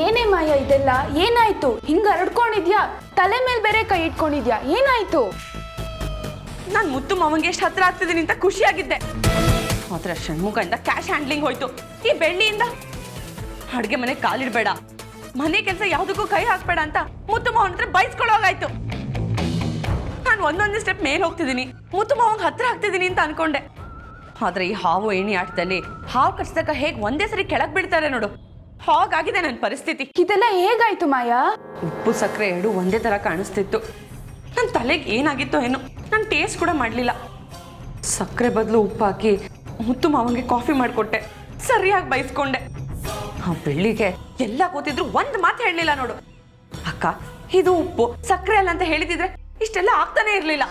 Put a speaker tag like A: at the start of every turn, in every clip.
A: ಏನೇ ಮಾಯ ಇದೆಲ್ಲ? ಏನಾಯ್ತು? ಹಿಂಗ ಹರಡ್ಕೊಂಡಿದ್ಯಾ? ತಲೆ ಮೇಲೆ ಬೇರೆ ಕೈ ಇಟ್ಕೊಂಡಿದ್ಯಾ? ಏನಾಯ್ತು?
B: ನಾನು ಮುತ್ತು ಮಾವಂಗೆ ಎಷ್ಟು ಹತ್ರ ಆಗ್ತಿದ್ದೀನಿ ಅಂತ ಖುಷಿಯಾಗಿದ್ದೆ. ಮಾತ್ರ ಷಣ್ಮುಖದಿಂದ ಕ್ಯಾಶ್ ಹ್ಯಾಂಡ್ಲಿಂಗ್ ಹೋಯ್ತು. ಈ ಬೆಳ್ಳಿಯಿಂದ ಅಡ್ಗೆ ಮನೆ ಕಾಲಿಡ್ಬೇಡ, ಮನೆ ಕೆಲಸ ಯಾವುದಕ್ಕೂ ಕೈ ಹಾಕ್ಬೇಡ ಅಂತ ಮುತ್ತು ಮಾವನ ಹತ್ರ ಬೈಸ್ಕೊಳ್ಳೋಗಾಯ್ತು. ನಾನು ಒಂದೊಂದು ಸ್ಟೆಪ್ ಮೇಲೆ ಹೋಗ್ತಿದ್ದೀನಿ, ಮುತ್ತು ಮಾವಂಗೆ ಹತ್ರ ಆಗ್ತಿದ್ದೀನಿ ಅಂತ ಅನ್ಕೊಂಡೆ. ಆದ್ರೆ ಈ ಹಾವು ಏಣಿ ಆಟದಲ್ಲಿ ಹಾವು ಕಚ್ಚಿದಾಗ ಹೇಗೆ ಒಂದೇ ಸರಿ ಕೆಳಗೆ ಬಿಡ್ತಾರೆ ನೋಡು, ಹಾಗಾಗಿದೆ ನನ್ನ ಪರಿಸ್ಥಿತಿ.
A: ಇದೆಲ್ಲ ಹೇಗಾಯ್ತು ಮಾಯಾ?
B: ಉಪ್ಪು ಸಕ್ಕರೆ ಎರಡು ಒಂದೇ ತರ ಕಾಣಿಸ್ತಿತ್ತು. ನನ್ನ ತಲೆಗೆ ಏನಾಗಿತ್ತೋ ಏನೋ, ನಾನು ಟೇಸ್ಟ್ ಕೂಡ ಮಾಡಲಿಲ್ಲ. ಸಕ್ಕರೆ ಬದಲು ಉಪ್ಪು ಹಾಕಿ ಮುತ್ತು ಮಾವಂಗೆ ಕಾಫಿ ಮಾಡಿಕೊಟ್ಟೆ, ಸರಿಯಾಗಿ ಬೈಸ್ಕೊಂಡೆ. ಆ ಬೆಳ್ಳಿಗೆ ಎಲ್ಲ ಕೂತಿದ್ರು ಒಂದು ಮಾತು ಹೇಳಲಿಲ್ಲ ನೋಡು. ಅಕ್ಕ ಇದು ಉಪ್ಪು ಸಕ್ಕರೆ ಅಲ್ಲ ಅಂತ ಹೇಳಿದಿದ್ರೆ ಇಷ್ಟೆಲ್ಲ ಆಗ್ತಾನೆ ಇರಲಿಲ್ಲ.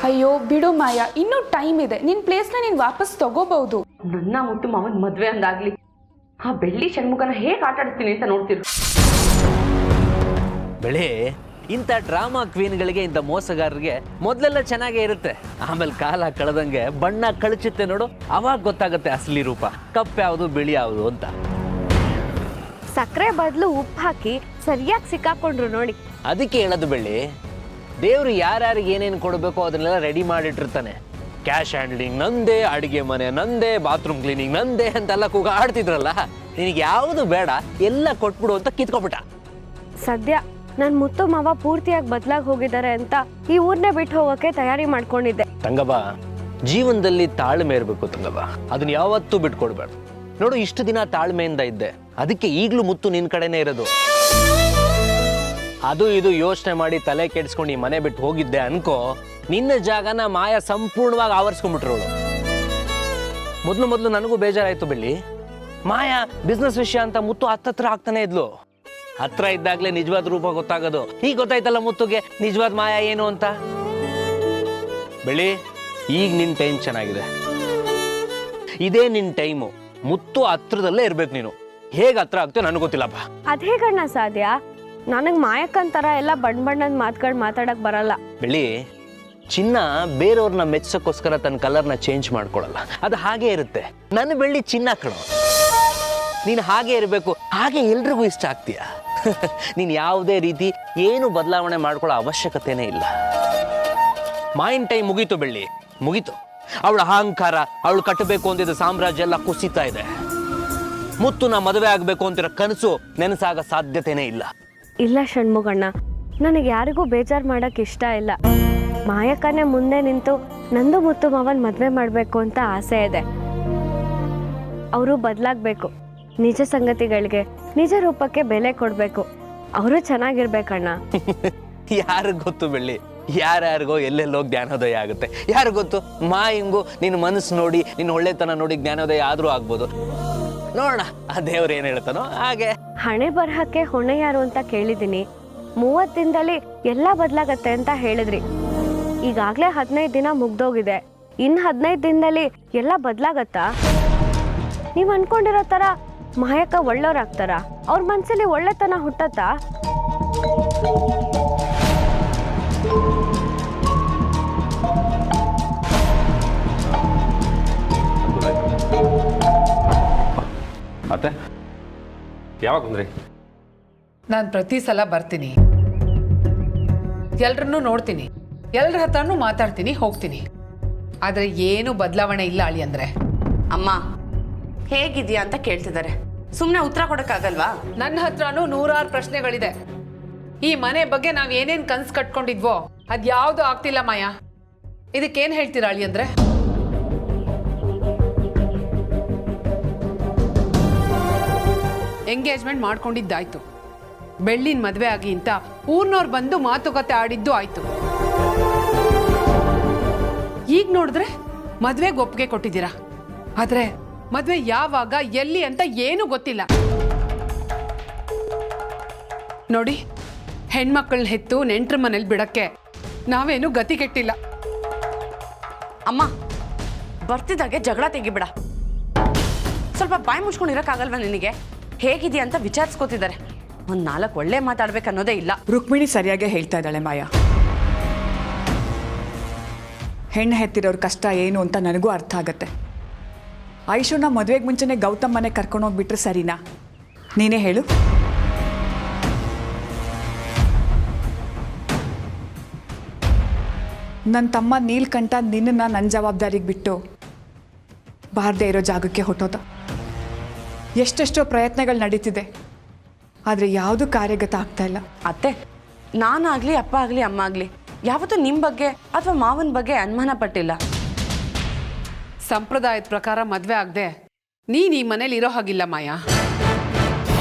A: ಅಯ್ಯೋ ಬಿಡು ಮಾಯಾ, ಇನ್ನೂ ಟೈಮ್ ಇದೆ. ನಿನ್ ಪ್ಲೇಸ್ನ ನೀನ್ ವಾಪಸ್ ತಗೋಬಹುದು.
B: ನನ್ನ ಮುತ್ತು ಮಾವನ್ ಮದ್ವೆ ಅಂದಾಗ್ಲಿ ಆ ಬೆಳ್ಳಿ ಷಣ್ಮುಖನ ಹೇಗೆ ಆಟ ಆಡಿಸ್ತೀನಿ ಅಂತ ನೋಡ್ತಿರು.
C: ಬೆಳೆ ಇಂಥ ಡ್ರಾಮಾ ಕ್ವೀನ್ಗಳಿಗೆ, ಇಂಥ ಮೋಸಗಾರರಿಗೆ ಮೊದಲೆಲ್ಲ ಚೆನ್ನಾಗೇ ಇರುತ್ತೆ, ಆಮೇಲೆ ಕಾಲ ಕಳೆದಂಗೆ ಬಣ್ಣ ಕಳಚುತ್ತೆ ನೋಡು, ಅವಾಗ ಗೊತ್ತಾಗುತ್ತೆ ಅಸಲಿ ರೂಪ, ಕಪ್ಪು ಯಾವುದು ಬಿಳಿ ಯಾವುದು ಅಂತ.
D: ಸಕ್ಕರೆ ಬದಲು ಉಪ್ಪು ಹಾಕಿ ಸರಿಯಾಗಿ ಸಿಕ್ಕಾಕೊಂಡ್ರು ನೋಡಿ.
C: ಅದಕ್ಕೆ ಹೇಳೋದು ಬೆಳ್ಳಿ, ದೇವ್ರು ಯಾರ್ಯಾರಿಗೆ ಏನೇನು ಕೊಡಬೇಕು ಅದನ್ನೆಲ್ಲ ರೆಡಿ ಮಾಡಿಟ್ಟಿರ್ತಾನೆ. ಕ್ಯಾಶ್ ಹ್ಯಾಂಡ್ಲಿಂಗ್ ನಂದೇ, ಅಡುಗೆ ಮನೆ ನಂದೇ, ಬಾತ್ರೂಮ್ ಕ್ಲೀನಿಂಗ್ ನಂದೇ ಅಂತೆಲ್ಲ ಕೂಗಾಡ್ತಿದ್ರಲ್ಲ, ನಿನಗೆ ಯಾವುದು ಬೇಡ ಎಲ್ಲ ಕೊಟ್ಬಿಡು ಅಂತ ಕಿತ್ಕೊಬಿಟ್ಟ.
D: ಸದ್ಯ ನನ್ನ ಮುತ್ತು ಮಾವ ಪೂರ್ತಿಯಾಗಿ ಬದಲಾಗಿ ಹೋಗಿದ್ದಾರೆ ಅಂತ ಈ ಊರ್ನೇ ಬಿಟ್ಟು ಹೋಗೋಕೆ ತಯಾರಿ ಮಾಡ್ಕೊಂಡಿದ್ದೆ.
C: ತಂಗಬ, ಜೀವನದಲ್ಲಿ ತಾಳ್ಮೆ ಇರಬೇಕು ತಂಗಬ, ಅದನ್ನ ಯಾವತ್ತೂ ಬಿಟ್ಕೊಡ್ಬೇಡ. ನೋಡು, ಇಷ್ಟು ದಿನ ತಾಳ್ಮೆಯಿಂದ ಇದ್ದೆ, ಅದಕ್ಕೆ ಈಗಲೂ ಮುತ್ತು ನಿನ್ ಕಡೆನೇ ಇರೋದು. ಅದು ಇದು ಯೋಚನೆ ಮಾಡಿ ತಲೆ ಕೆಡಿಸ್ಕೊಂಡು ಈ ಮನೆ ಬಿಟ್ಟು ಹೋಗಿದ್ದೆ ಅನ್ಕೋ, ನಿನ್ನ ಜಾಗನ ಮಾಯಾ ಸಂಪೂರ್ಣವಾಗಿ ಆವರಿಸ್ಕೊಂಡ್ಬಿಟ್ರೋಳು. ಮೊದಲು ನನಗೂ ಬೇಜಾರಾಯ್ತು ಬೆಳ್ಳಿ. ಮಾಯಾ ಬಿಸ್ನೆಸ್ ವಿಷಯ ಅಂತ ಮುತ್ತು ಹತ್ತತ್ರ ಆಗ್ತಾನೆ ಇದ್ಲು. ಹತ್ರ ಇದ್ದಾಗಲೇ ನಿಜವಾದ ರೂಪ ಗೊತ್ತಾಗೋದು. ಈಗ ಗೊತ್ತಾಯ್ತಲ್ಲ ಮುತ್ತುಗೆ ನಿಜವಾದ ಮಾಯಾ ಏನು ಅಂತ. ಬೆಳ್ಳಿ, ಈಗ ನಿನ್ ಟೈಮ್ ಚೆನ್ನಾಗಿದೆ, ಇದೇ ನಿನ್ ಟೈಮು. ಮುತ್ತು ಹತ್ರದಲ್ಲೇ ಇರ್ಬೇಕು ನೀನು. ಹೇಗೆ ಹತ್ರ ಆಗ್ತೋ ನನಗೆ ಗೊತ್ತಿಲ್ಲಪ್ಪ.
D: ಅದ್ ಹೇಗಣ್ಣ ಸಾಧ್ಯ? ನನಗೆ ಮಾಯಕ್ಕಂತರ ಎಲ್ಲ ಬಣ್ಣದ ಮಾತುಗಳು ಮಾತಾಡಕ್ ಬರಲ್ಲ.
C: ಬೆಳ್ಳಿ, ಚಿನ್ನ ಬೇರೆಯವ್ರನ್ನ ಮೆಚ್ಚಕ್ಕೋಸ್ಕರ ತನ್ನ ಕಲರ್ನ ಚೇಂಜ್ ಮಾಡ್ಕೊಳಲ್ಲ, ಅದು ಹಾಗೆ ಇರುತ್ತೆ. ನನ್ನ ಬೆಳ್ಳಿ ಚಿನ್ನ ಕಣೋ, ನೀನು ಹಾಗೆ ಇರಬೇಕು, ಹಾಗೆ ಎಲ್ರಿಗೂ ಇಷ್ಟ ಆಗ್ತೀಯ. ನೀನು ಯಾವುದೇ ರೀತಿ ಏನು ಬದಲಾವಣೆ ಮಾಡ್ಕೊಳ್ಳೋ ಅವಶ್ಯಕತೆನೇ ಇಲ್ಲ. ಮಾಯಿನ ಟೈಮ್ ಮುಗೀತು ಬೆಳ್ಳಿ, ಮುಗೀತು. ಅವಳ ಅಹಂಕಾರ, ಅವಳು ಕಟ್ಟಬೇಕು ಅಂತಿದ್ದ ಸಾಮ್ರಾಜ್ಯ ಎಲ್ಲ ಕುಸಿತಾ ಇದೆ. ಮುತ್ತು ನಾ ಮದುವೆ ಆಗಬೇಕು ಅಂತಿರೋ ಕನಸು ನೆನಸಾಗ ಸಾಧ್ಯತೆನೇ ಇಲ್ಲ.
D: ಇಲ್ಲ ಷಣ್ಮುಗಣ್ಣ, ನನಗೆ ಯಾರಿಗೂ ಬೇಜಾರು ಮಾಡಕ್ ಇಷ್ಟ ಇಲ್ಲ. ಮಾಯಕ್ಕನೇ ಮುಂದೆ ನಿಂತು ನಂದು ಮುತ್ತು ಮಾವನ್ ಮದ್ವೆ ಮಾಡ್ಬೇಕು ಅಂತ ಆಸೆ ಇದೆ. ಅವರು ಬದಲಾಗಬೇಕು, ನಿಜ ಸಂಗತಿಗಳಿಗೆ ನಿಜ ರೂಪಕ್ಕೆ ಬೆಲೆ ಕೊಡ್ಬೇಕು, ಅವರು ಚೆನ್ನಾಗಿರ್ಬೇಕಣ್ಣ.
C: ಯಾರಿಗ್ ಗೊತ್ತು ಬೆಳ್ಳಿ, ಯಾರ್ಯಾರಿಗೋ ಎಲ್ಲೆಲ್ಲೋ ಜ್ಞಾನೋದಯ ಆಗುತ್ತೆ. ಯಾರು ಗೊತ್ತು, ಮಾಯಿಂಗು ನಿನ್ನ ಮನಸ್ಸು ನೋಡಿ, ನಿನ್ನ ಒಳ್ಳೆತನ ನೋಡಿ ಜ್ಞಾನೋದಯ ಆದ್ರೂ ಆಗ್ಬೋದು. ನೋಡೋಣ ಆ ದೇವ್ರು ಏನ್ ಹೇಳ್ತಾನೋ ಹಾಗೆ.
D: ಹಣೆ ಬರಹಕ್ಕೆ ಹೊಣೆ ಯಾರು ಅಂತ ಕೇಳಿದೀನಿ. 30 ದಿನದಲ್ಲಿ ಎಲ್ಲ ಬದಲಾಗತ್ತೆ ಅಂತ ಹೇಳಿದ್ರಿ. ಈಗಾಗ್ಲೇ 15 ದಿನ ಮುಗ್ದೋಗಿದೆ. ಇನ್ನು 15 ದಿನದಲ್ಲಿ ಎಲ್ಲ ಬದಲಾಗತ್ತಾ? ನೀವ್ ಅನ್ಕೊಂಡಿರೋ ತರ ಮಾಯಕ್ಕ ಒಳ್ಳೆಯವ್ರಾಗ್ತಾರ? ಅವ್ರ ಮನ್ಸಲ್ಲಿ ಒಳ್ಳೆತನ ಹುಟ್ಟತ್ತಾ?
E: ಮತ್ತೆ ಯಾವಾಗ ಬಂದ್ರಿ?
F: ನಾನು ಪ್ರತಿ ಸಲ ಬರ್ತೀನಿ, ಎಲ್ರನ್ನೂ ನೋಡ್ತೀನಿ, ಎಲ್ರ ಹತ್ರನೂ ಮಾತಾಡ್ತೀನಿ, ಹೋಗ್ತೀನಿ. ಆದರೆ ಏನು ಬದಲಾವಣೆ ಇಲ್ಲ ಅಳಿ ಅಂದ್ರೆ.
B: ಅಮ್ಮ ಹೇಗಿದ್ಯಾ ಅಂತ ಕೇಳ್ತಿದ್ದಾರೆ, ಸುಮ್ಮನೆ ಉತ್ತರ ಕೊಡಕ್ಕಾಗಲ್ವಾ?
F: ನನ್ನ ಹತ್ರನೂ 100 ಪ್ರಶ್ನೆಗಳಿದೆ. ಈ ಮನೆ ಬಗ್ಗೆ ನಾವು ಏನೇನು ಕನ್ಸು ಕಟ್ಕೊಂಡಿದ್ವೋ ಅದ್ಯಾವುದು ಆಗ್ತಿಲ್ಲ ಮಾಯಾ. ಇದಕ್ಕೇನು ಹೇಳ್ತೀರಾ ಅಳಿ ಅಂದ್ರೆ? ಎಂಗೇಜ್ಮೆಂಟ್ ಮಾಡ್ಕೊಂಡಿದ್ದಾಯ್ತು, ಬೆಳ್ಳಿನ ಮದುವೆ ಆಗಿ ಅಂತ ಊರ್ನವ್ರು ಬಂದು ಮಾತುಕತೆ ಆಡಿದ್ದು ಆಯ್ತು. ಈಗ ನೋಡಿದ್ರೆ ಮದ್ವೆಗೆ ಒಪ್ಪಿಗೆ ಕೊಟ್ಟಿದ್ದೀರಾ, ಆದ್ರೆ ಮದ್ವೆ ಯಾವಾಗ ಎಲ್ಲಿ ಅಂತ ಏನೂ ಗೊತ್ತಿಲ್ಲ. ನೋಡಿ, ಹೆಣ್ಮಕ್ಳನ್ನ ಹೆತ್ತು ನೆಂಟ್ರ ಮನೇಲಿ ಬಿಡಕ್ಕೆ ನಾವೇನು ಗತಿ ಕೆಟ್ಟಿಲ್ಲ.
B: ಅಮ್ಮ ಬರ್ತಿದ್ದಾಗೆ ಜಗಳ ತೆಗಿಬಿಡ. ಸ್ವಲ್ಪ ಬಾಯಿ ಮುಚ್ಕೊಂಡಿರಕ್ಕಾಗಲ್ವಾ ನಿನಗೆ? ಹೇಗಿದೆಯಾ ಅಂತ ವಿಚಾರಿಸ್ಕೋತಿದ್ದಾರೆ. ಒಂದು 4 ಒಳ್ಳೆ ಮಾತಾಡ್ಬೇಕನ್ನೋದೇ ಇಲ್ಲ.
G: ರುಕ್ಮಿಣಿ ಸರಿಯಾಗೇ ಹೇಳ್ತಾ ಇದ್ದಾಳೆ ಮಾಯಾ. ಹೆಣ್ಣು ಹೆತ್ತಿರೋರ ಕಷ್ಟ ಏನು ಅಂತ ನನಗೂ ಅರ್ಥ ಆಗತ್ತೆ. ಐಶುನ ಮದುವೆಗೆ ಮುಂಚೆನೇ ಗೌತಮ್ ಮನೆ ಕರ್ಕೊಂಡೋಗ್ಬಿಟ್ರೆ ಸರಿನಾ? ನೀನೇ ಹೇಳು. ನನ್ನ ತಮ್ಮ ನೀಲ್ಕಂಠ ನಿನ್ನನ್ನು ನನ್ನ ಜವಾಬ್ದಾರಿಗೆ ಬಿಟ್ಟು ಬಾರದೇ ಇರೋ ಜಾಗಕ್ಕೆ ಹೊಟ್ಟೋದ. ಎಷ್ಟೆಷ್ಟೋ ಪ್ರಯತ್ನಗಳು ನಡೀತಿದೆ, ಆದರೆ ಯಾವುದೂ ಕಾರ್ಯಗತ ಆಗ್ತಾ ಇಲ್ಲ.
B: ಅತ್ತೆ, ನಾನಾಗಲಿ ಅಪ್ಪ ಆಗಲಿ ಅಮ್ಮ ಆಗಲಿ ಯಾವತ್ತೂ ನಿಮ್ಮ ಬಗ್ಗೆ ಅಥವಾ ಮಾವನ ಬಗ್ಗೆ ಅನುಮಾನ ಪಟ್ಟಿಲ್ಲ.
F: ಸಂಪ್ರದಾಯದ ಪ್ರಕಾರ ಮದುವೆ ಆಗದೆ ನೀನು ಈ ಮನೇಲಿ ಇರೋ ಹಾಗಿಲ್ಲ ಮಾಯಾ.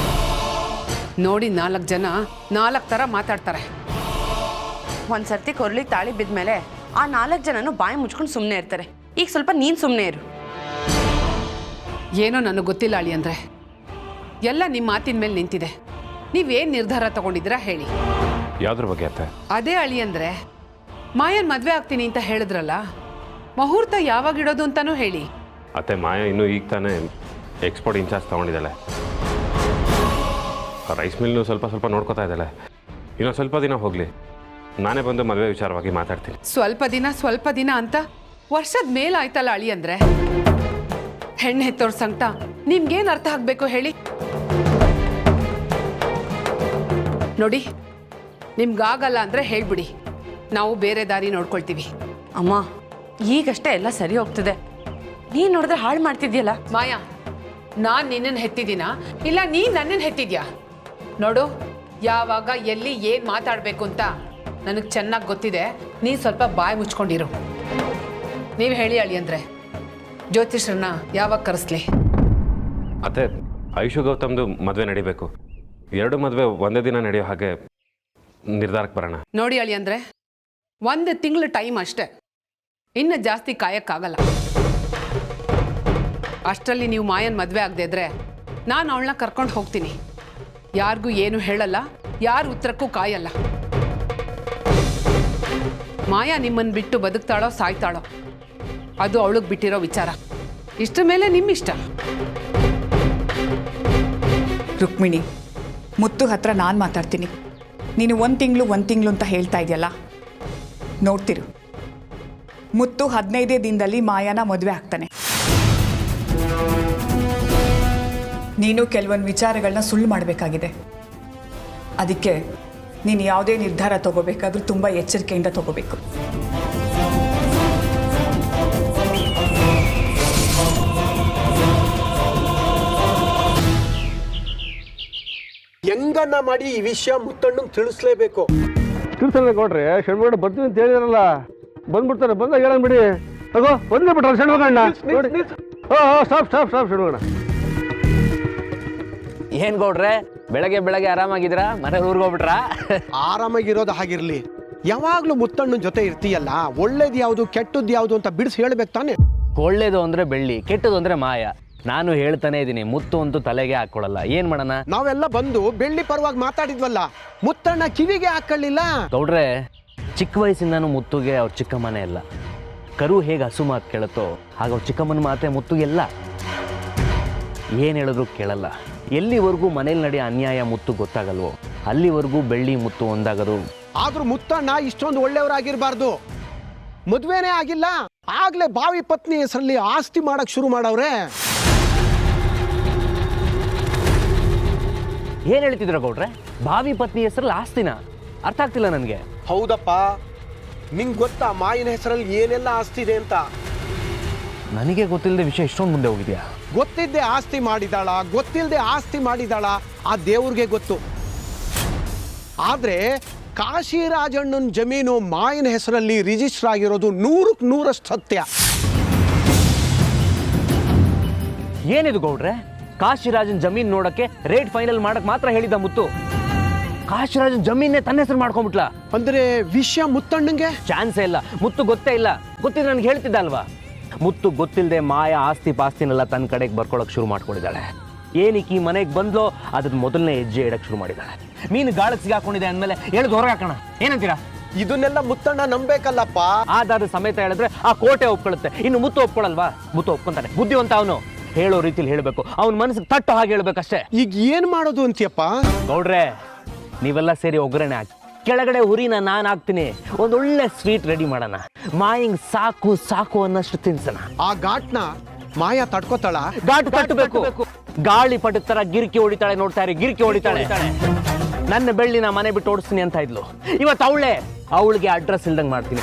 F: ನೋಡಿ 4 ಜನ 4 ಥರ ಮಾತಾಡ್ತಾರೆ.
B: ಒಂದು ಸರ್ತಿ ಕೊರ್ಲಿಗೆ ತಾಳಿ ಬಿದ್ಮೇಲೆ ಆ 4 ಜನನು ಬಾಯಿ ಮುಚ್ಕೊಂಡು ಸುಮ್ಮನೆ ಇರ್ತಾರೆ. ಈಗ ಸ್ವಲ್ಪ ನೀನು ಸುಮ್ಮನೆ ಇರು.
F: ಏನೋ ನನಗೆ ಗೊತ್ತಿಲ್ಲ ಅಳಿ ಅಂದರೆ ಎಲ್ಲ ನಿಮ್ಮ ಮಾತಿನ ಮೇಲೆ ನಿಂತಿದೆ. ನೀವೇನು ನಿರ್ಧಾರ ತಗೊಂಡಿದ್ದೀರಾ ಹೇಳಿ.
E: ಯಾವ್ದ್ರ ಬಗ್ಗೆ ಅತ್ತೆ?
F: ಅದೇ ಅಳಿ ಅಂದರೆ ಮಾಯನ್ ಮದುವೆ ಆಗ್ತೀನಿ ಅಂತ ಹೇಳಿದ್ರಲ್ಲ, ಮುಹೂರ್ತ ಯಾವಾಗ ಇಡೋದು ಅಂತಾನೂ ಹೇಳಿ.
E: ಅತ್ತೆ, ಮಾಯಾ ಇನ್ನೂ ಈಗ ತಾನೇ ಎಕ್ಸ್ಪೋರ್ಟ್ ಇನ್ಚಾರ್ಜ್ ತೊಗೊಂಡಿದ್ದಾಳೆ. ರೈಸ್ ಮಿಲ್ನು ಸ್ವಲ್ಪ ಸ್ವಲ್ಪ ನೋಡ್ಕೋತಾ ಇದ್ದಾಳೆ. ಇನ್ನೊಂದು ಸ್ವಲ್ಪ ದಿನ ಹೋಗಲಿ, ನಾನೇ ಬಂದು ಮದುವೆ ವಿಚಾರವಾಗಿ ಮಾತಾಡ್ತೀನಿ.
F: ಸ್ವಲ್ಪ ದಿನ ಅಂತ ವರ್ಷದ ಮೇಲಾಯ್ತಲ್ಲ ಅಳಿ ಅಂದರೆ. ಹೆಣ್ಣು ಹೆತ್ತೋರ್ ಸಂಕಟ ನಿಮ್ಗೇನು ಅರ್ಥ ಆಗಬೇಕು ಹೇಳಿ. ನೋಡಿ, ನಿಮ್ಗಾಗಲ್ಲ ಅಂದರೆ ಹೇಳ್ಬಿಡಿ, ನಾವು ಬೇರೆ ದಾರಿ ನೋಡ್ಕೊಳ್ತೀವಿ.
B: ಅಮ್ಮ, ಈಗಷ್ಟೇ ಎಲ್ಲ ಸರಿ ಹೋಗ್ತದೆ. ನೀನು ನೋಡಿದ್ರೆ ಹಾಳು ಮಾಡ್ತಿದ್ಯಲ್ಲ.
F: ಮಾಯಾ, ನಾನು ನಿನ್ನನ್ನು ಹೆತ್ತಿದ್ದೀನಾ ಇಲ್ಲ ನೀನು ನನ್ನನ್ನು ಹೆತ್ತಿದ್ಯಾ? ನೋಡು, ಯಾವಾಗ ಎಲ್ಲಿ ಏನು ಮಾತಾಡಬೇಕು ಅಂತ ನನಗೆ ಚೆನ್ನಾಗಿ ಗೊತ್ತಿದೆ. ನೀನು ಸ್ವಲ್ಪ ಬಾಯಿ ಮುಚ್ಕೊಂಡಿರು. ನೀವು ಹೇಳಿ ಅಳಿ ಅಂದರೆ ಜ್ಯೋತಿಷ್ರನ್ನ ಯಾವಾಗ ಕರೆಸ್ಲಿ?
E: ಅತ್ತೆ, ಐಶು ಗೌತಮ್ದು ಮದುವೆ ನಡಿಬೇಕು. 2 ಮದುವೆ ಒಂದೇ ದಿನ ನಡೆಯೋ ಹಾಗೆ ನಿರ್ಧಾರಕ್ಕೆ ಬರೋಣ.
F: ನೋಡಿ ಅಳಿ ಅಂದರೆ 1 ತಿಂಗಳು ಟೈಮ್ ಅಷ್ಟೇ, ಇನ್ನು ಜಾಸ್ತಿ ಕಾಯಕ್ಕಾಗಲ್ಲ. ಅಷ್ಟರಲ್ಲಿ ನೀವು ಮಾಯನ್ ಮದುವೆ ಆಗದೆ ಇದ್ರೆ ನಾನು ಅವಳನ್ನ ಕರ್ಕೊಂಡು ಹೋಗ್ತೀನಿ. ಯಾರಿಗೂ ಏನು ಹೇಳಲ್ಲ, ಯಾರ ಉತ್ತರಕ್ಕೂ ಕಾಯಲ್ಲ. ಮಾಯಾ ನಿಮ್ಮನ್ನು ಬಿಟ್ಟು ಬದುಕ್ತಾಳೋ ಸಾಯ್ತಾಳೋ ಅದು ಅವಳಿಗೆ ಬಿಟ್ಟಿರೋ ವಿಚಾರ. ಇಷ್ಟ ಮೇಲೆ ನಿಮ್ಮಿಷ್ಟ.
G: ರುಕ್ಮಿಣಿ, ಮುತ್ತು ಹತ್ರ ನಾನು ಮಾತಾಡ್ತೀನಿ. ನೀನು 1 ತಿಂಗಳು ಅಂತ ಹೇಳ್ತಾ ಇದೆಯಲ್ಲ, ನೋಡ್ತಿರು. ಮುತ್ತು 15 ದಿನದಲ್ಲಿ ಮಾಯಾನ ಮದುವೆ ಆಗ್ತಾನೆ. ನೀನು ಕೆಲವೊಂದು ವಿಚಾರಗಳನ್ನ ಸುಳ್ಳು ಮಾಡಬೇಕಾಗಿದೆ. ಅದಕ್ಕೆ ನೀನು ಯಾವುದೇ ನಿರ್ಧಾರ ತಗೋಬೇಕಾದ್ರೂ ತುಂಬ ಎಚ್ಚರಿಕೆಯಿಂದ ತಗೋಬೇಕು.
H: ಹೆಂಗನ್ನ ಮಾಡಿ ಈ ವಿಷಯ ಮುತ್ತಣ್ಣಂಗೆ ತಿಳಿಸ್ಲೇಬೇಕು.
I: ತಿಳಿಸಲ್ಲ ಕೊಡ್ರಿ, ಶಣ್ಮಗಣ್ಣ ಬರ್ತೀನಿ ಅಂತ ಹೇಳಿದಾರಲ್ಲ, ಬಂದ್ಬಿಡ್ತಾರೆ. ಬಂದಾಗ ಹೇಳನ್ ಬಿಡಿ. ತಗೋ ಬಂದೇ ಬಿಟ್ರಲ್ಲ ಶಣ್ಮಗಣ್ಣ. ಸ್ಟಾಪ್ ಶಣ್ಮಗಣ್ಣ.
C: ಏನ್ ಗೌಡ್ರೆ, ಬೆಳಗ್ಗೆ ಆರಾಮಾಗಿದ್ರಾ? ಮನೆ ಊರ್ಗೋಗ್ಬಿಟ್ರಾ?
H: ಆರಾಮಾಗಿರೋದು ಹಾಗಿರ್ಲಿ, ಯಾವಾಗ್ಲೂ ಮುತ್ತಣ್ಣನ ಜೊತೆ ಇರ್ತೀಯಲ್ಲ, ಒಳ್ಳೇದು ಯಾವುದು ಕೆಟ್ಟದ್ದು ಯಾವುದು ಅಂತ ಬಿಡಿಸಿ ಹೇಳ್ಬೇಕು ತಾನೆ.
C: ಒಳ್ಳೇದು ಅಂದ್ರೆ ಬೆಳ್ಳಿ, ಕೆಟ್ಟದು ಅಂದ್ರೆ ಮಾಯ. ನಾನು ಹೇಳ್ತಾನೆ ಇದ್ದೀನಿ, ಮುತ್ತು ಅಂತೂ ತಲೆಗೆ ಹಾಕೊಳ್ಳಲ್ಲ. ಏನ್ ಮಾಡೋಣ?
H: ನಾವೆಲ್ಲ ಬಂದು ಬೆಳ್ಳಿ ಪರವಾಗಿ ಮಾತಾಡಿದ್ವಲ್ಲ, ಮುತ್ತಣ್ಣ ಕಿವಿಗೆ ಹಾಕೊಳ್ಳಿಲ್ಲ.
C: ಗೌಡ್ರೆ, ಚಿಕ್ಕ ವಯಸ್ಸಿಂದಾನು ಮುತ್ತುಗೆ ಅವ್ರ ಚಿಕ್ಕಮ್ಮನೇ ಇಲ್ಲ. ಕರು ಹೇಗೆ ಹಸು ಮಾತು ಕೇಳುತ್ತೋ ಹಾಗ ಅವ್ರ ಚಿಕ್ಕಮ್ಮನ ಮಾತೆ ಮುತ್ತುಗೆಲ್ಲ. ಏನು ಹೇಳಿದ್ರು ಕೇಳಲ್ಲ. ಎಲ್ಲಿವರೆಗೂ ಮನೇಲಿ ನಡೆಯೋ ಅನ್ಯಾಯ ಮುತ್ತು ಗೊತ್ತಾಗಲ್ವೋ ಅಲ್ಲಿವರೆಗೂ ಬೆಳ್ಳಿ ಮುತ್ತು ಒಂದಾಗದು.
H: ಆದ್ರೂ ಮುತ್ತಣ್ಣ ಇಷ್ಟೊಂದು ಒಳ್ಳೆಯವರಾಗಿರ್ಬಾರ್ದು. ಮದ್ವೆನೇ ಆಗಿಲ್ಲ, ಆಗ್ಲೇ ಬಾವಿ ಪತ್ನಿ ಹೆಸರಲ್ಲಿ ಆಸ್ತಿ ಮಾಡಕ್ ಶುರು ಮಾಡವ್ರೆ.
C: ಏನ್ ಹೇಳ್ತಿದ್ರ ಗೌಡ್ರೆ? ಬಾವಿ ಪತ್ನಿ ಹೆಸರಲ್ಲಿ ಆಸ್ತಿನ? ಅರ್ಥ ಆಗ್ತಿಲ್ಲ ನನಗೆ.
H: ಹೌದಪ್ಪ, ನಿಂಗೆ ಗೊತ್ತಾ ಮಾಯಿನ ಹೆಸರಲ್ಲಿ ಏನೆಲ್ಲ ಆಸ್ತಿ ಇದೆ ಅಂತ?
C: ನನಗೆ ಗೊತ್ತಿಲ್ಲದೆ ವಿಷಯ ಇಷ್ಟೊಂದು ಮುಂದೆ ಹೋಗಿದ್ಯಾ?
H: ಗೊತ್ತಿದ್ದೆ ಆಸ್ತಿ ಮಾಡಿದಾಳ, ಗೊತ್ತಿಲ್ಲದೆ ಆಸ್ತಿ ಮಾಡಿದಾಳ, ಆ ದೇವ್ರಿಗೆ ಗೊತ್ತು. ಆದ್ರೆ ಕಾಶಿರಾಜಣ್ಣನ ಜಮೀನು ಮಾಯಿನ ಹೆಸರಲ್ಲಿ ರಿಜಿಸ್ಟರ್ ಆಗಿರೋದು 100ಕ್ಕೆ 100% ಸತ್ಯ.
C: ಏನಿದು ಗೌಡ್ರೆ? ಕಾಶಿರಾಜನ್ ಜಮೀನ್ ನೋಡಕ್ಕೆ ರೇಟ್ ಫೈನಲ್ ಮಾಡಕ್ ಮಾತ್ರ ಹೇಳಿದ್ದ ಮುತ್ತು. ಕಾಶಿರಾಜನ್ ಜಮೀನೇ ತನ್ನ ಹೆಸರು ಮಾಡ್ಕೊಂಡ್ಬಿಟ್ಲ.
H: ಅಂದ್ರೆ ವಿಷಯ ಮುತ್ತಣ್ಣಂಗೆ
C: ಚಾನ್ಸೇ ಇಲ್ಲ. ಮುತ್ತು ಗೊತ್ತೇ ಇಲ್ಲ. ಗೊತ್ತಿದ್ರೆ ನನಗೆ ಹೇಳ್ತಿದ್ದ ಅಲ್ವಾ? ಮುತ್ತು ಗೊತ್ತಿಲ್ಲದೆ ಮಾಯ ಆಸ್ತಿ ಪಾಸ್ತಿನೆಲ್ಲ ತನ್ನ ಕಡೆಗೆ ಬರ್ಕೊಳಕ್ ಶುರು ಮಾಡ್ಕೊಂಡಿದ್ದಾಳೆ. ಏನಕ್ಕೆ ಈ ಮನೆಗೆ ಬಂದ್ಲೋ ಅದ್ರ ಮೊದಲನೇ ಹೆಜ್ಜೆ ಇಡಕ್ಕೆ ಶುರು ಮಾಡಿದ್ದಾಳೆ. ಮೀನು ಗಾಳಕ್ಕೆ ಸಿಗಾಕೊಂಡಿದೆ ಅಂದಮೇಲೆ ಎಳೆದು ಹೊರಗೆ ಹಾಕೋಣ. ಏನಂತೀರಾ?
H: ಇದನ್ನೆಲ್ಲ ಮುತ್ತಣ್ಣ ನಂಬೇಕಲ್ಲಪ್ಪ.
C: ಆಧಾರದ ಸಮೇತ ಹೇಳಿದ್ರೆ ಆ ಕೋಟೆ ಒಪ್ಕೊಳ್ಳುತ್ತೆ. ಇನ್ನು ಮುತ್ತು ಒಪ್ಕೊಳ್ಳಲ್ವಾ? ಮುತ್ತು ಒಪ್ಕೊಂತಾನೆ. ಬುದ್ಧಿವಂತ ಅವನು. ಹೇಳೋ ರೀತಿಲಿ ಹೇಳಬೇಕು, ಅವನ ಮನಸ್ಸಿಗೆ ತಟ್ಟು ಹಾಗೆ ಹೇಳ್ಬೇಕಷ್ಟೇ.
H: ಈಗ ಏನ್ ಮಾಡೋದು ಅಂತೀಯಪ್ಪ?
C: ಗೌಡ್ರೆ, ನೀವೆಲ್ಲ ಸೇರಿ ಒಗ್ಗರಣೆ ಹಾಕಿ ಕೆಳಗಡೆ ಹುರಿನ ನಾನು ಹಾಕ್ತೀನಿ. ಒಂದೊಳ್ಳೆ ಸ್ವೀಟ್ ರೆಡಿ ಮಾಡೋಣ. ಮಾಯಿಂಗ್ ಸಾಕು ಸಾಕು ಅನ್ನಷ್ಟು ತಿನ್ಸೋಣ.
H: ಆ ಘಾಟ್ನ ಮಾಯಾ ತಡ್ಕೋತಾಳ?
C: ಘಾಟ್ ಕಟ್ಟಬೇಕು. ಗಾಳಿ ಪಟದ ಥರ ಗಿರಿಕಿ ಹೊಡಿತಾಳೆ, ನೋಡ್ತಾ ಇರಿ, ಗಿರಿಕಿ ಹೊಡಿತಾಳೆ. ನನ್ನ ಬೆಳ್ಳಿನ ಮನೆ ಬಿಟ್ಟು ಓಡಿಸ್ತೀನಿ ಅಂತ ಇದ್ಲು. ಇವತ್ತು ಅವಳಿಗೆ ಅಡ್ರೆಸ್ ಇಲ್ದಂಗೆ ಮಾಡ್ತೀನಿ.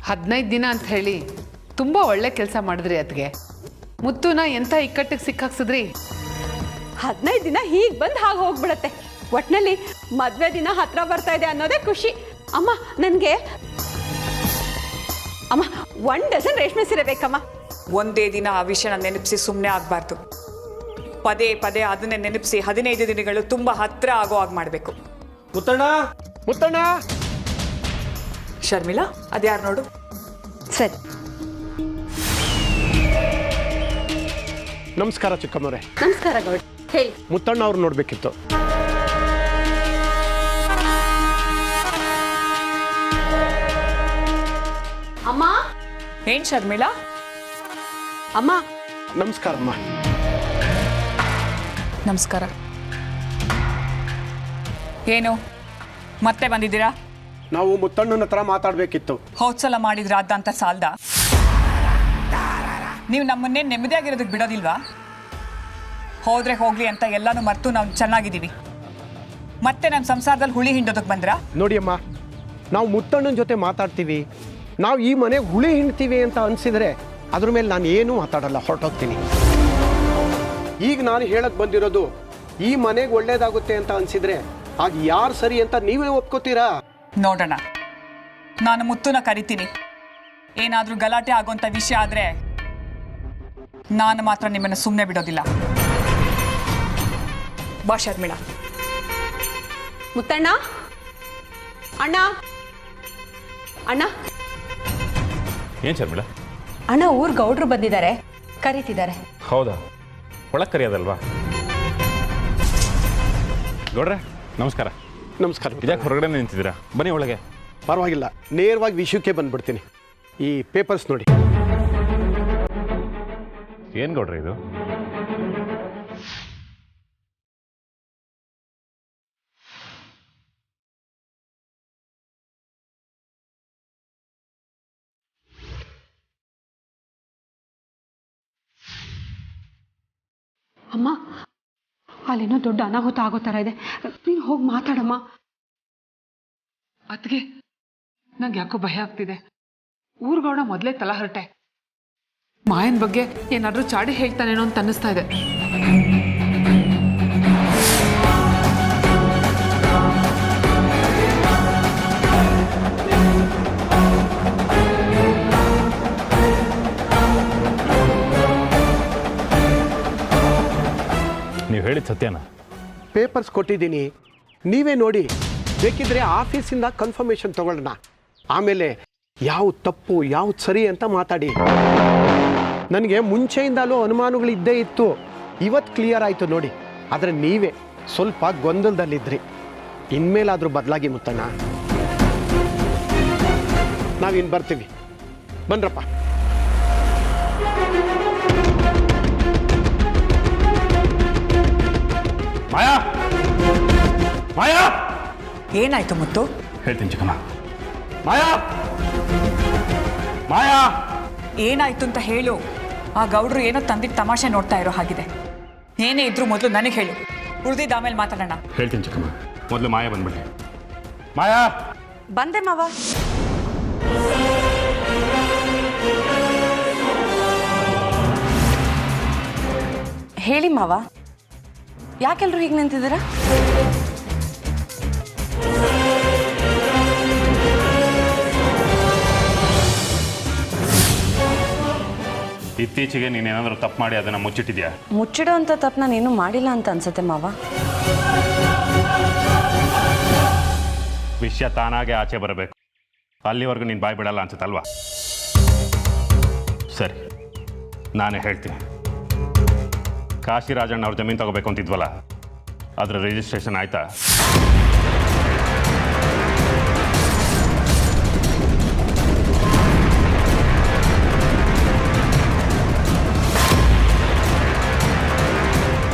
F: ಹದಿನೈದು ದಿನ ಅಂತ ಹೇಳಿ ತುಂಬ ಒಳ್ಳೆ ಕೆಲಸ ಮಾಡಿದ್ರಿ ಅದಕ್ಕೆ. ಮುತ್ತುನ ಎಂಥ ಇಕ್ಕಟ್ಟಿಗೆ ಸಿಕ್ಕಾಕ್ಸಿದ್ರಿ.
B: 15 ದಿನ ಹೀಗೆ ಬಂದು ಹಾಗೆ ಹೋಗ್ಬಿಡತ್ತೆ. ಒಟ್ಟಿನಲ್ಲಿ ಮದುವೆ ದಿನ ಹತ್ರ ಬರ್ತಾ ಇದೆ ಅನ್ನೋದೇ ಖುಷಿ. ಅಮ್ಮ ನನಗೆ 1 ಡಜನ್ ರೇಷ್ಮೆ ಸೀರೆ ಬೇಕಮ್ಮ.
G: ಒಂದೇ ದಿನ ಆ ವಿಷಯನ ನೆನಪಿಸಿ ಸುಮ್ಮನೆ ಆಗಬಾರ್ದು. ಪದೇ ಪದೇ ಅದನ್ನೇ ನೆನಪಿಸಿ 15 ದಿನಗಳು ತುಂಬ ಹತ್ತಿರ ಆಗೋ ಹಾಗೆ ಮಾಡಬೇಕು.
H: ಮುತ್ತಣ್ಣ
G: ಶರ್ಮಿಳಾ, ಅದ್ಯಾರು ನೋಡು.
B: ಸರಿ.
H: ನಮಸ್ಕಾರ ಚಿಕ್ಕಮ್ಮವ್ರೆ.
B: ನಮಸ್ಕಾರ ಗೌಡ. ಹೇಳಿ.
H: ಮುತ್ತಣ್ಣ ಅವ್ರು ನೋಡ್ಬೇಕಿತ್ತು.
B: ಅಮ್ಮ.
G: ಏನ್ ಶರ್ಮಿಳಾ?
B: ಅಮ್ಮ.
H: ನಮಸ್ಕಾರಮ್ಮ.
G: ನಮಸ್ಕಾರ. ಏನು ಮತ್ತೆ ಬಂದಿದ್ದೀರಾ?
H: ನಾವು ಮುತ್ತಣ್ಣನ ಹತ್ರ ಮಾತಾಡ್ಬೇಕಿತ್ತು.
G: ಹೋದ್ಸಲ ಮಾಡಿದ್ರಾದ ಅಂತ ಸಾಲ್ದ? ನೀವು ನಮ್ಮನ್ನೇ ನೆಮ್ಮದಿಯಾಗಿರೋದಕ್ಕೆ ಬಿಡೋದಿಲ್ವಾ? ಹೋದ್ರೆ ಹೋಗ್ಲಿ ಅಂತ ಎಲ್ಲಾನು ಮರೆತು ನಾವು ಚೆನ್ನಾಗಿದ್ದೀವಿ. ಮತ್ತೆ ನಮ್ಮ ಸಂಸಾರದಲ್ಲಿ ಹುಳಿ ಹಿಂಡೋದಕ್ಕೆ ಬಂದ್ರಾ?
H: ನೋಡಿ ಅಮ್ಮ, ನಾವು ಮುತ್ತಣ್ಣನ ಜೊತೆ ಮಾತಾಡ್ತೀವಿ, ನಾವು ಈ ಮನೆಗೆ ಹುಳಿ ಹಿಂಡ್ತೀವಿ ಅಂತ ಅನಿಸಿದರೆ ಅದ್ರ ಮೇಲೆ ನಾನು ಏನೂ ಮಾತಾಡಲ್ಲ, ಹೊರಟೋಗ್ತೀನಿ. ಈಗ ನಾನು ಹೇಳಕ್ಕೆ ಬಂದಿರೋದು ಈ ಮನೆಗೆ ಒಳ್ಳೇದಾಗುತ್ತೆ ಅಂತ ಅನಿಸಿದರೆ ಆಗ ಯಾರು ಸರಿ ಅಂತ ನೀವೇ ಒಪ್ಕೋತೀರಾ?
G: ನೋಡೋಣ. ನಾನು ಮುತ್ತುನ ಕರಿತೀನಿ. ಏನಾದರೂ ಗಲಾಟೆ ಆಗೋಂಥ ವಿಷಯ ಆದರೆ ನಾನು ಮಾತ್ರ ನಿಮ್ಮನ್ನು ಸುಮ್ಮನೆ ಬಿಡೋದಿಲ್ಲ. ಬಾ ಶರ್ಮಿಳಾ.
B: ಮುತ್ತಣ್ಣ, ಅಣ್ಣ, ಅಣ್ಣ.
E: ಏನು ಶರ್ಮಿಳಾ?
B: ಅಣ್ಣ, ಊರ್ ಗೌಡ್ರು ಬಂದಿದ್ದಾರೆ, ಕರೀತಿದ್ದಾರೆ.
E: ಹೌದಾ? ಒಳಗೆ ಕರೆಯೋದಲ್ವಾ? ಗೌಡ್ರೆ ನಮಸ್ಕಾರ.
H: ನಮಸ್ಕಾರ.
E: ಇದ್ಯಾಕೆ ಹೊರಗಡೆ ನಿಂತಿದ್ದೀರಾ? ಬನ್ನಿ ಒಳಗೆ.
H: ಪರವಾಗಿಲ್ಲ, ನೇರವಾಗಿ ವಿಷಯಕ್ಕೆ ಬಂದ್ಬಿಡ್ತೀನಿ. ಈ ಪೇಪರ್ಸ್ ನೋಡಿ.
E: ಏನು ಗೌಡ್ರೆ ಇದು?
B: ಅಮ್ಮ, ಅಲ್ಲೇನೋ ದೊಡ್ಡ ಅನಾಹುತ ಆಗೋ ಥರ ಇದೆ, ನೀನು ಹೋಗಿ ಮಾತಾಡಮ್ಮ.
F: ಅದಕ್ಕೆ ನಂಗೆ ಯಾಕೋ ಭಯ ಆಗ್ತಿದೆ. ಊರ್ಗೌಡ ಮೊದಲೇ ತಲಹರಟೆ. ಮಾಯನ್ ಬಗ್ಗೆ ಏನಾದರೂ ಚಾಡಿ ಹೇಳ್ತಾನೇನೋ ಅಂತ ಅನ್ನಿಸ್ತಾ ಇದೆ.
E: ನೀವು ಹೇಳಿದ ಸತ್ಯನಾ?
H: ಪೇಪರ್ಸ್ ಕೊಟ್ಟಿದ್ದೀನಿ, ನೀವೇ ನೋಡಿ. ಬೇಕಿದ್ರೆ ಆಫೀಸಿಂದ ಕನ್ಫರ್ಮೇಷನ್ ತಗೊಳ್ಳೋಣ. ಆಮೇಲೆ ಯಾವ್ದು ತಪ್ಪು ಯಾವ್ದು ಸರಿ ಅಂತ ಮಾತಾಡಿ. ನನಗೆ ಮುಂಚೆಯಿಂದಲೂ ಅನುಮಾನಗಳಿದ್ದೇ ಇತ್ತು, ಇವತ್ತು ಕ್ಲಿಯರ್ ಆಯಿತು ನೋಡಿ. ಆದರೆ ನೀವೇ ಸ್ವಲ್ಪ ಗೊಂದಲದಲ್ಲಿದ್ರಿ. ಇನ್ಮೇಲಾದರೂ ಬದಲಾಗಿ ಮುತ್ತಣ್ಣ. ನಾವಿನ್ನು ಬರ್ತೀವಿ, ಬನ್ರಪ್ಪ.
E: ಮಾಯಾ, ಮಾಯಾ.
G: ಏನಾಯ್ತು ಮುತ್ತು?
E: ಹೇಳ್ತೀನಿ ಚಿಕ್ಕಮ್ಮ. ಮಾಯಾ, ಮಾಯಾ.
G: ಏನಾಯ್ತು ಅಂತ ಹೇಳು. ಆ ಗೌಡ್ರು ಏನೋ ತಂದಿದ್ದು ತಮಾಷೆ ನೋಡ್ತಾ ಇರೋ ಹಾಗಿದೆ. ಏನೇ ಇದ್ರು ಮೊದಲು ನನಗೆ ಹೇಳು, ಉಳಿದಿದ್ದು ಆಮೇಲೆ ಮಾತಾಡೋಣ.
E: ಹೇಳ್ತೀನಿ ಚಿಕ್ಕಮ್ಮ, ಮೊದಲು ಮಾಯಾ ಬಂದ್ಬಿಡಿ. ಮಾಯಾ.
B: ಬಂದೆ ಮಾವ. ಹೇಳಿ ಮಾವ, ಯಾಕೆಲ್ರು ಹೀಗೆ ನಿಂತಿದ್ದೀರಾ?
E: ಇತ್ತೀಚೆಗೆ ನೀನೇನಾದರೂ ತಪ್ಪು ಮಾಡಿ ಅದನ್ನು ಮುಚ್ಚಿಟ್ಟಿದ್ಯಾ?
B: ಮುಚ್ಚಿಡೋ ಅಂತ ತಪ್ಪು ನಾನೇನು ಮಾಡಿಲ್ಲ ಅಂತ ಅನ್ಸುತ್ತೆ ಮಾವ.
E: ವಿಷಯ ತಾನಾಗೆ ಆಚೆ ಬರಬೇಕು, ಅಲ್ಲಿವರೆಗೂ ನೀನು ಬಾಯ್ ಬಿಡಲ್ಲ ಅನ್ಸುತ್ತಲ್ವಾ? ಸರಿ, ನಾನೇ ಹೇಳ್ತೀನಿ. ಕಾಶಿರಾಜಣ್ಣ ಅವ್ರ ಜಮೀನು ತಗೋಬೇಕು ಅಂತಿದ್ವಲ್ಲ, ಅದರ ರಿಜಿಸ್ಟ್ರೇಷನ್ ಆಯ್ತಾ?